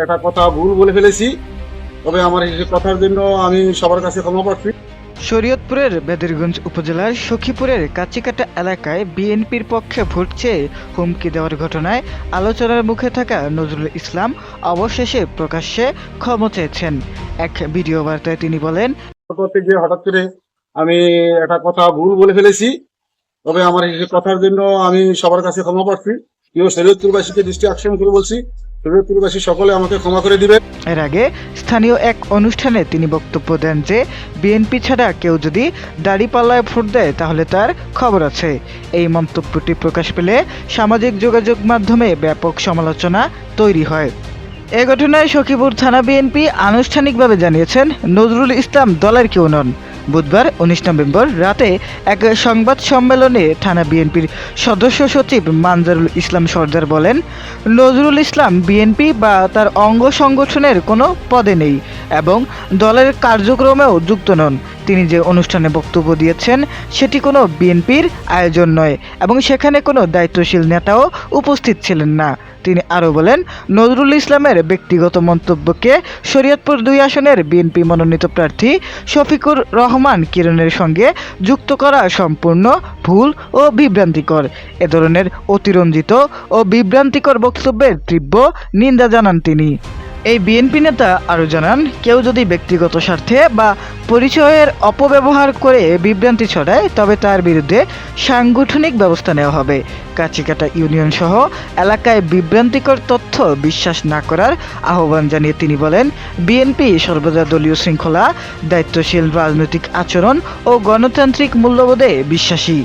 একটা কথা ভুল বলে ফেলেছি, তবে আমার এই কথার জন্য আমি সবার কাছে ক্ষমা প্রার্থী। শরীয়তপুরের বেদিরগঞ্জ উপজেলার সখীপুরের কাচিকাটা এলাকায় বিএনপির পক্ষে ভোট চেয়ে হুমকি দেওয়ার ঘটনায় আলোচনার মুখে থাকা নজরুল ইসলাম অবশেষে প্রকাশ্যে ক্ষমা চেয়েছেন। এক ভিডিও বার্তায় তিনি বলেন, করতে গিয়ে হঠাৎ করে আমি একটা কথা ভুল বলে ফেলেছি, তবে আমার এই কথার জন্য আমি সবার কাছে ক্ষমা প্রার্থী। প্রিয় শরীয়তপুরবাসীকে দৃষ্টি আকর্ষণ করে বলছি, শরীয়তপুরবাসী সকলে আমাকে ক্ষমা করে দিবে। এর আগে স্থানীয় এক অনুষ্ঠানে তিনি বক্তব্য দেন যে বিএনপি ছাড়া কেউ যদি দাড়িপাল্লায় ভোট দেয় তাহলে তার খবর আছে। এই মন্তব্যটি প্রকাশ পেলে সামাজিক যোগাযোগ মাধ্যমে ব্যাপক সমালোচনা তৈরি হয়। এ ঘটনায় সখীপুর থানা বিএনপি আনুষ্ঠানিকভাবে জানিয়েছেন নজরুল ইসলাম দলের কেউ নন। বুধবার ১৯ নভেম্বর রাতে এক সংবাদ সম্মেলনে থানা বিএনপির সদস্য সচিব মানজারুল ইসলাম সর্দার বলেন, নজরুল ইসলাম বিএনপি বা তার অঙ্গ সংগঠনের কোনো পদে নেই এবং দলের কার্যক্রমেও যুক্ত নন। তিনি যে অনুষ্ঠানে বক্তব্য দিয়েছেন সেটি কোনো বিএনপির আয়োজন নয় এবং সেখানে কোনো দায়িত্বশীল নেতাও উপস্থিত ছিলেন না। তিনি আরও বলেন, নজরুল ইসলামের ব্যক্তিগত মন্তব্যকে শরীয়তপুর ২ আসনের বিএনপি মনোনীত প্রার্থী শফিকুর রহমান কিরণের সঙ্গে যুক্ত করা সম্পূর্ণ ভুল ও বিভ্রান্তিকর। এ ধরনের অতিরঞ্জিত ও বিভ্রান্তিকর বক্তব্যের তীব্র নিন্দা জানান তিনি। এই বিএনপি নেতা আরও জানান, কেউ যদি ব্যক্তিগত স্বার্থে বা পরিচয়ের অপব্যবহার করে বিভ্রান্তি ছড়ায় তবে তার বিরুদ্ধে সাংগঠনিক ব্যবস্থা নেওয়া হবে। কাচিকাটা ইউনিয়ন সহ এলাকায় বিভ্রান্তিকর তথ্য বিশ্বাস না করার আহ্বান জানিয়ে তিনি বলেন, বিএনপি সর্বদা দলীয় শৃঙ্খলা, দায়িত্বশীল রাজনৈতিক আচরণ ও গণতান্ত্রিক মূল্যবোধে বিশ্বাসী।